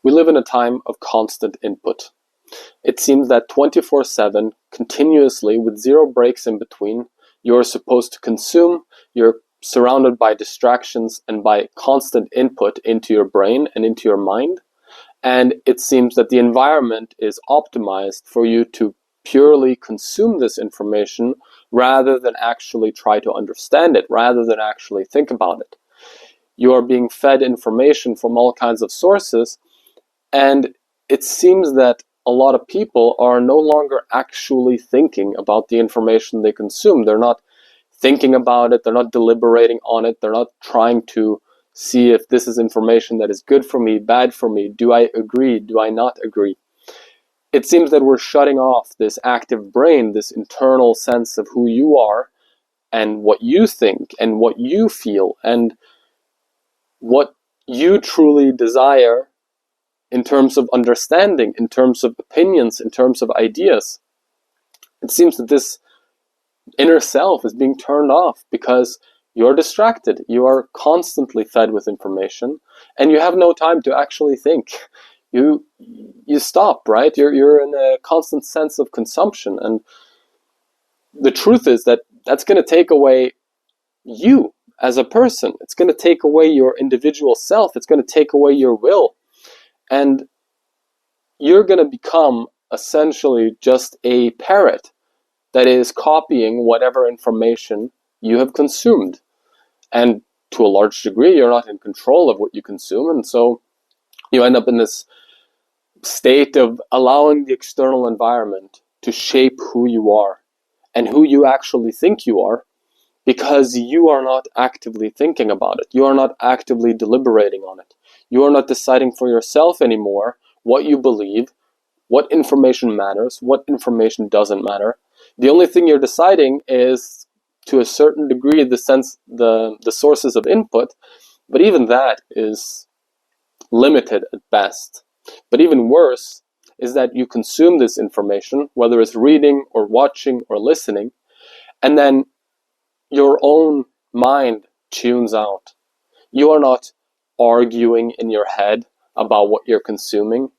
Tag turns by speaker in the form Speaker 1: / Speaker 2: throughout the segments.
Speaker 1: We live in a time of constant input. It seems that 24/7, continuously, with zero breaks in between, you're supposed to consume, you're surrounded by distractions and by constant input into your brain and into your mind. And it seems that the environment is optimized for you to purely consume this information rather than actually try to understand it, rather than actually think about it. You are being fed information from all kinds of sources, and it seems that a lot of people are no longer actually thinking about the information they consume. They're not thinking about it, they're not deliberating on it, they're not trying to see if this is information that is good for me, bad for me, do I agree, do I not agree. It seems that we're shutting off this active brain, this internal sense of who you are and what you think and what you feel and what you truly desire in terms of understanding, in terms of opinions, in terms of ideas. It seems that this inner self is being turned off because you're distracted. You are constantly fed with information and you have no time to actually think. You stop, right? You're in a constant sense of consumption, and the truth is that that's going to take away you as a person. It's going to take away your individual self. It's going to take away your will. And you're going to become essentially just a parrot that is copying whatever information you have consumed. And to a large degree, you're not in control of what you consume. And so you end up in this state of allowing the external environment to shape who you are and who you actually think you are, because you are not actively thinking about it. You are not actively deliberating on it. You are not deciding for yourself anymore what you believe, what information matters, what information doesn't matter. The only thing you're deciding is, to a certain degree, the sources of input, but even that is limited at best. But even worse is that you consume this information, whether it's reading or watching or listening, and then your own mind tunes out. You are not arguing in your head about what you're consuming.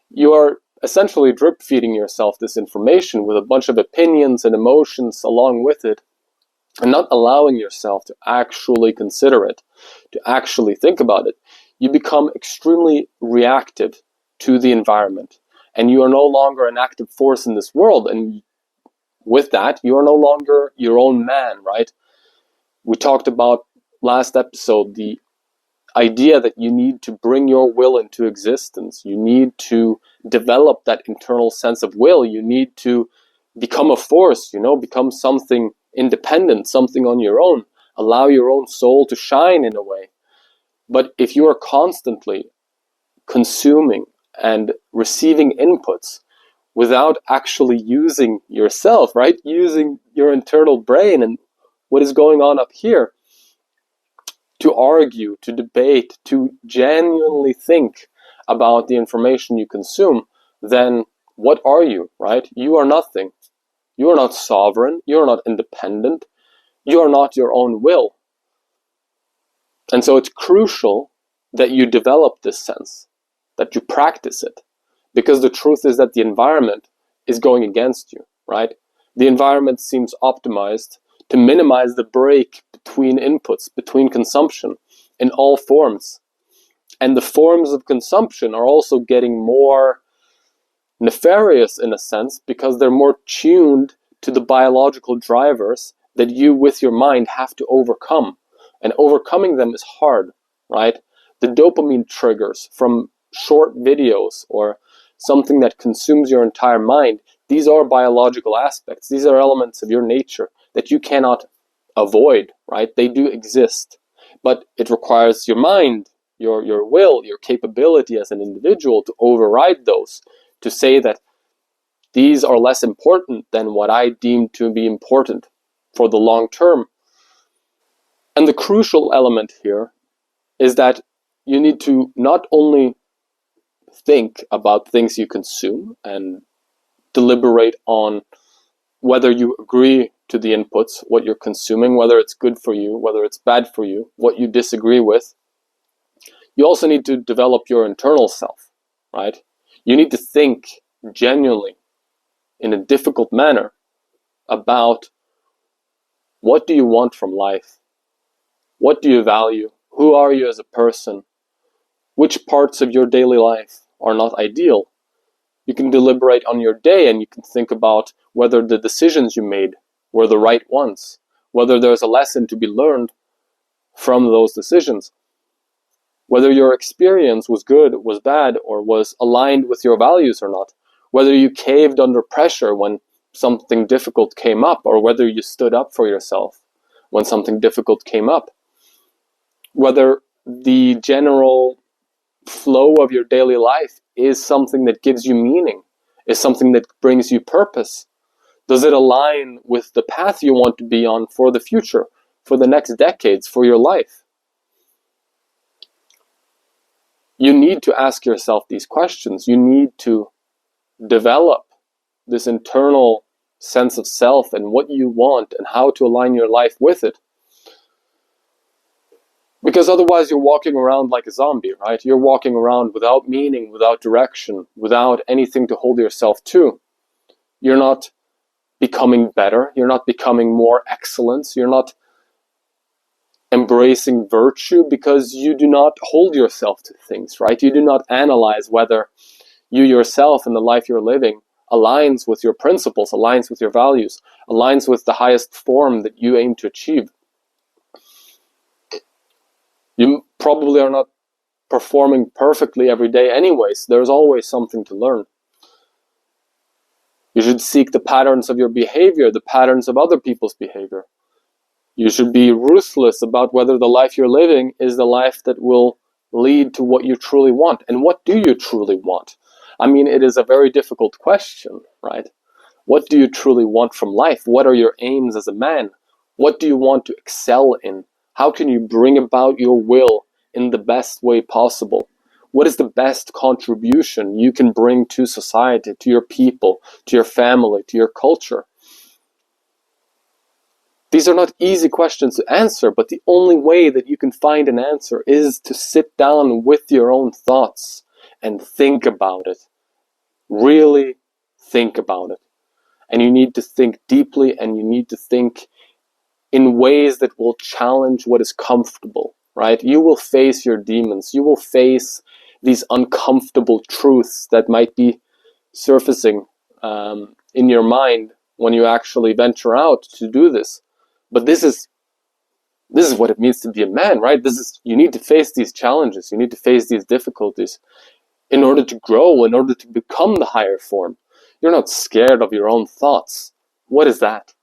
Speaker 1: You are essentially drip feeding yourself this information with a bunch of opinions and emotions along with it, and not allowing yourself to actually consider it, to actually think about it. You become extremely reactive to the environment, and you are no longer an active force in this world, and with that, you are no longer your own man, right? We talked about last episode the idea that you need to bring your will into existence. You need to develop that internal sense of will. You need to become a force, become something independent, something on your own. Allow your own soul to shine in a way. But if you are constantly consuming and receiving inputs without actually using yourself, right? Using your internal brain and what is going on up here to argue, to debate, to genuinely think about the information you consume, then what are you, right? You are nothing. You are not sovereign. You are not independent. You are not your own will. And so it's crucial that you develop this sense, that you practice it, because the truth is that the environment is going against you, right? The environment seems optimized to minimize the break between inputs, between consumption in all forms. And the forms of consumption are also getting more nefarious in a sense because they're more tuned to the biological drivers that you with your mind have to overcome. And overcoming them is hard, right? The dopamine triggers from short videos or something that consumes your entire mind, these are biological aspects. These are elements of your nature that you cannot avoid, right? They do exist, but it requires your mind, your will, your capability as an individual to override those, to say that these are less important than what I deem to be important for the long term. And the crucial element here is that you need to not only think about things you consume and deliberate on whether you agree to the inputs, what you're consuming, whether it's good for you, whether it's bad for you, what you disagree with. You also need to develop your internal self. right? You need to think genuinely in a difficult manner about what do you want from life? What do you value? Who are you as a person? Which parts of your daily life are not ideal? You can deliberate on your day and you can think about whether the decisions you made were the right ones, whether there's a lesson to be learned from those decisions, whether your experience was good, was bad, or was aligned with your values or not, whether you caved under pressure when something difficult came up, or whether you stood up for yourself when something difficult came up, whether the general flow of your daily life is something that gives you meaning, is something that brings you purpose. Does it align with the path you want to be on for the future, for the next decades, for your life? You need to ask yourself these questions. You need to develop this internal sense of self and what you want and how to align your life with it. Because otherwise you're walking around like a zombie, right? You're walking around without meaning, without direction, without anything to hold yourself to. You're not becoming better. You're not becoming more excellence. You're not embracing virtue because you do not hold yourself to things, right? You do not analyze whether you yourself and the life you're living aligns with your principles, aligns with your values, aligns with the highest form that you aim to achieve. You probably are not performing perfectly every day anyways. There's always something to learn. You should seek the patterns of your behavior, the patterns of other people's behavior. You should be ruthless about whether the life you're living is the life that will lead to what you truly want. And what do you truly want? I mean, it is a very difficult question, right? What do you truly want from life? What are your aims as a man? What do you want to excel in? How can you bring about your will in the best way possible? What is the best contribution you can bring to society, to your people, to your family, to your culture? These are not easy questions to answer, but the only way that you can find an answer is to sit down with your own thoughts and think about it. Really think about it. And you need to think deeply, and you need to think in ways that will challenge what is comfortable, right? You will face your demons. You will face these uncomfortable truths that might be surfacing in your mind when you actually venture out to do this. But this is what it means to be a man, right? You need to face these challenges. You need to face these difficulties in order to grow, in order to become the higher form. You're not scared of your own thoughts. What is that?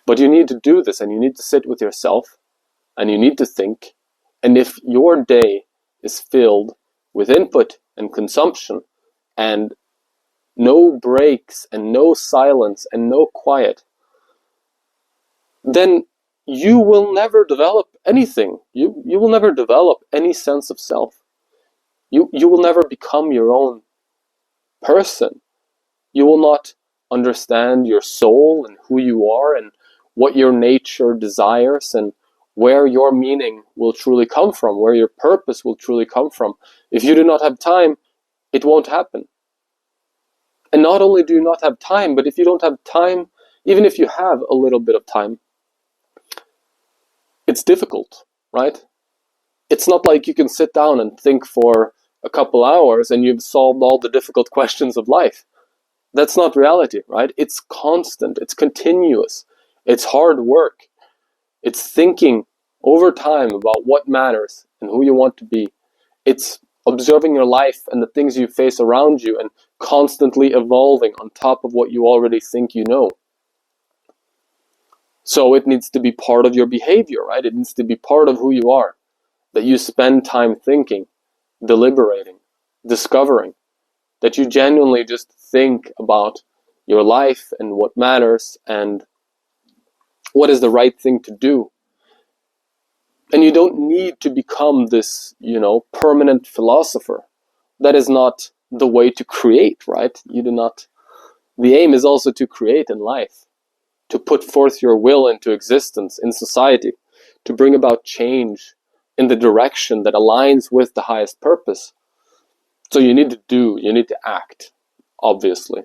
Speaker 1: But you need to do this, and you need to sit with yourself, and you need to think. And if your day is filled with input and consumption, and no breaks, and no silence, and no quiet, then you will never develop anything. You will never develop any sense of self. You will never become your own person. You will not understand your soul and who you are and what your nature desires and where your meaning will truly come from, where your purpose will truly come from. If you do not have time, it won't happen. And not only do you not have time, but if you don't have time, even if you have a little bit of time, it's difficult, right? It's not like you can sit down and think for a couple hours and you've solved all the difficult questions of life. That's not reality, right? It's constant, it's continuous, it's hard work. It's thinking over time about what matters and who you want to be. It's observing your life and the things you face around you and constantly evolving on top of what you already think you know. So it needs to be part of your behavior, right? It needs to be part of who you are. That you spend time thinking, deliberating, discovering. That you genuinely just think about your life and what matters and what is the right thing to do. And you don't need to become this, permanent philosopher. That is not the way to create, right? The aim is also to create in life, to put forth your will into existence in society, to bring about change in the direction that aligns with the highest purpose. So you need to do, you need to act, obviously.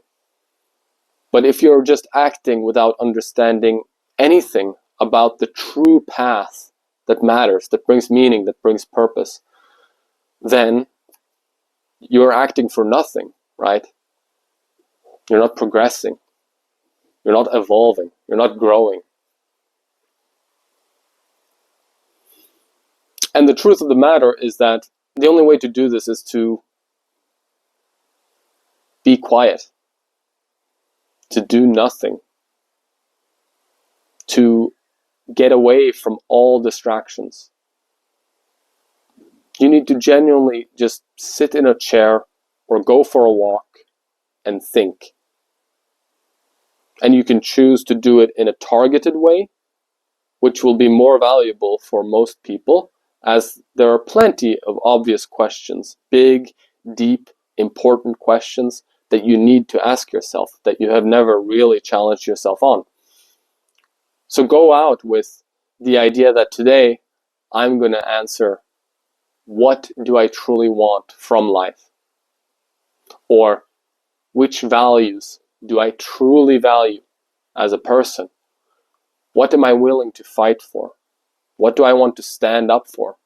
Speaker 1: But if you're just acting without understanding anything about the true path that matters, that brings meaning, that brings purpose, then you're acting for nothing, right? You're not progressing. You're not evolving. You're not growing. And the truth of the matter is that the only way to do this is to be quiet, to do nothing, to get away from all distractions. You need to genuinely just sit in a chair or go for a walk and think. And you can choose to do it in a targeted way, which will be more valuable for most people, as there are plenty of obvious questions, big, deep, important questions that you need to ask yourself that you have never really challenged yourself on. So go out with the idea that today I'm going to answer, what do I truly want from life? Or which values do I truly value as a person? What am I willing to fight for? What do I want to stand up for?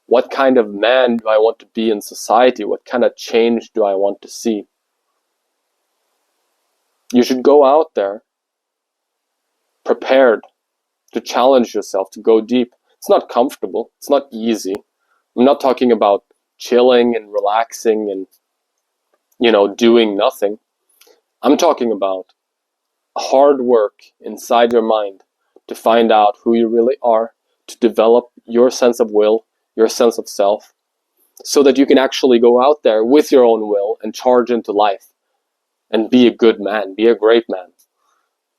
Speaker 1: What kind of man do I want to be in society? What kind of change do I want to see? You should go out there prepared to challenge yourself, to go deep. It's not comfortable. It's not easy. I'm not talking about chilling and relaxing and, doing nothing. I'm talking about hard work inside your mind to find out who you really are, to develop your sense of will, your sense of self, so that you can actually go out there with your own will and charge into life and be a good man, be a great man,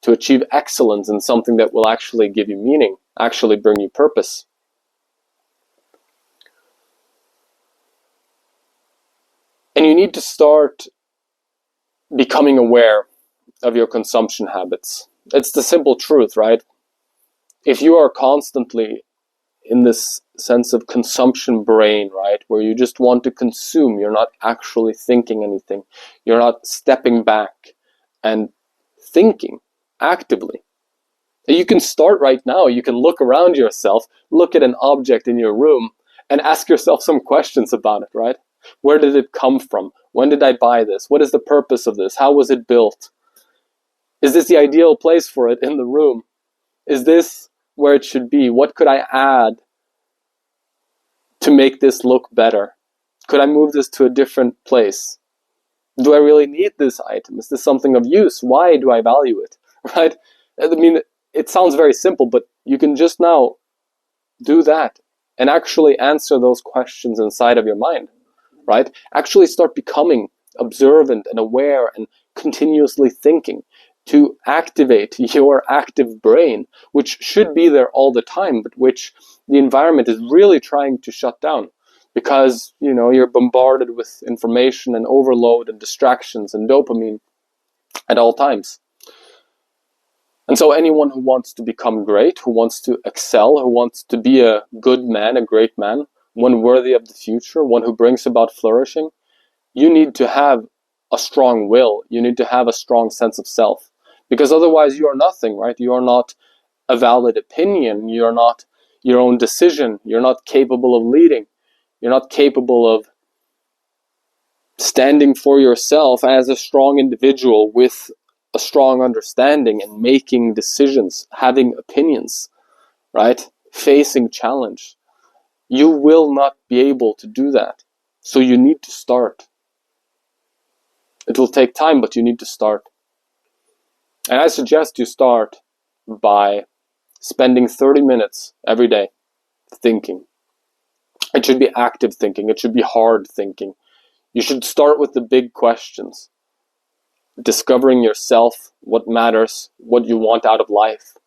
Speaker 1: to achieve excellence in something that will actually give you meaning, actually bring you purpose. And you need to start becoming aware of your consumption habits. It's the simple truth, right? If you are constantly in this sense of consumption brain, right, where you just want to consume, you're not actually thinking anything, you're not stepping back and thinking actively. You can start right now. You can look around yourself, look at an object in your room, and ask yourself some questions about it, right? Where did it come from? When did I buy this? What is the purpose of this? How was it built? Is this the ideal place for it in the room? Is this where it should be? What could I add to make this look better? Could I move this to a different place? Do I really need this item? Is this something of use? Why do I value it? Right? I mean, it sounds very simple, but you can just now do that and actually answer those questions inside of your mind, right? Actually start becoming observant and aware and continuously thinking to activate your active brain, which should be there all the time, but which the environment is really trying to shut down because, you're bombarded with information and overload and distractions and dopamine at all times. And so anyone who wants to become great, who wants to excel, who wants to be a good man, a great man, one worthy of the future, one who brings about flourishing, you need to have a strong will. You need to have a strong sense of self. Because otherwise you are nothing, right? You are not a valid opinion. You are not your own decision. You're not capable of leading. You're not capable of standing for yourself as a strong individual with a strong understanding and making decisions, having opinions, right? Facing challenge. You will not be able to do that. So you need to start. It will take time, but you need to start. And I suggest you start by spending 30 minutes every day thinking. It should be active thinking. It should be hard thinking. You should start with the big questions. Discovering yourself, what matters, what you want out of life.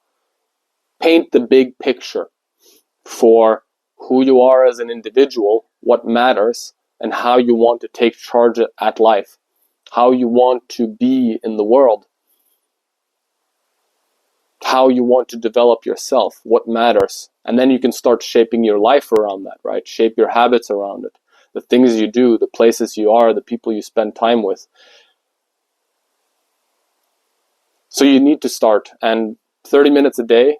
Speaker 1: Paint the big picture for who you are as an individual, what matters, and how you want to take charge at life. How you want to be in the world. How you want to develop yourself, what matters. And then you can start shaping your life around that, right? Shape your habits around it. the things you do, the places you are, the people you spend time with. So you need to start, and 30 minutes a day,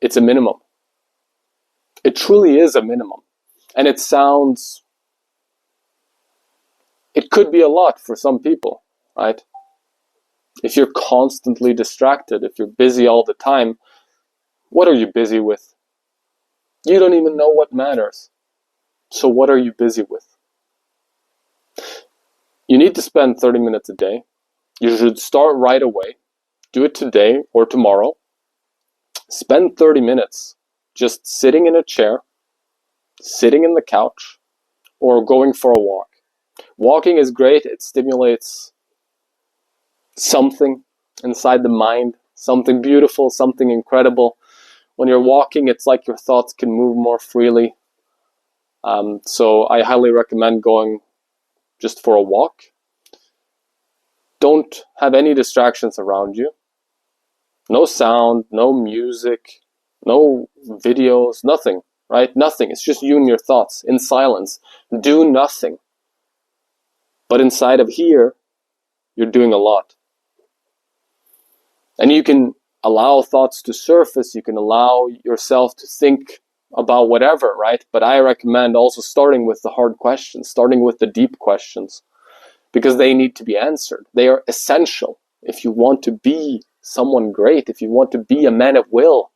Speaker 1: it's a minimum. It truly is a minimum. And it could be a lot for some people, right? If you're constantly distracted, if you're busy all the time, what are you busy with? You don't even know what matters. So what are you busy with? You need to spend 30 minutes a day. You should start right away. Do it today or tomorrow. Spend 30 minutes just sitting in a chair, sitting in the couch, or going for a walk. Walking is great. It stimulates something inside the mind, something beautiful, something incredible. When you're walking, it's like your thoughts can move more freely. So I highly recommend going just for a walk. Don't have any distractions around you. No sound, no music, no videos, nothing, right? Nothing. It's just you and your thoughts in silence. Do nothing. But inside of here, you're doing a lot. And you can allow thoughts to surface. You can allow yourself to think about whatever, right? But I recommend also starting with the hard questions, starting with the deep questions, because they need to be answered. They are essential if you want to be someone great, if you want to be a man of will.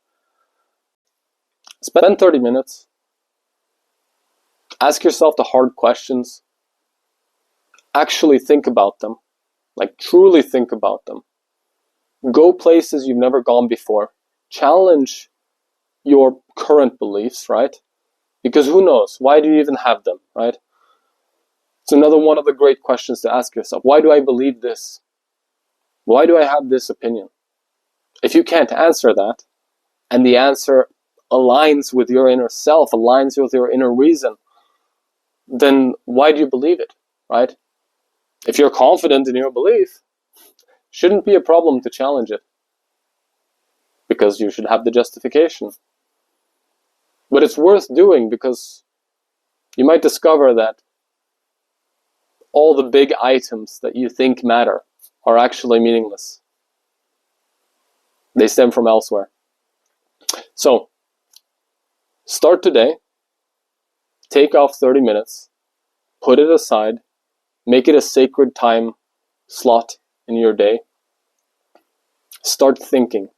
Speaker 1: Spend 30 minutes. Ask yourself the hard questions. Actually think about them. Like truly think about them. Go places you've never gone before. Challenge your current beliefs, right? Because who knows? Why do you even have them, right? It's another one of the great questions to ask yourself. Why do I believe this? Why do I have this opinion? If you can't answer that, and the answer aligns with your inner self, aligns with your inner reason, then why do you believe it, right? If you're confident in your belief, shouldn't be a problem to challenge it, because you should have the justification. But it's worth doing, because you might discover that all the big items that you think matter are actually meaningless. They stem from elsewhere. So, start today. Take off 30 minutes. Put it aside. Make it a sacred time slot in your day. Start thinking.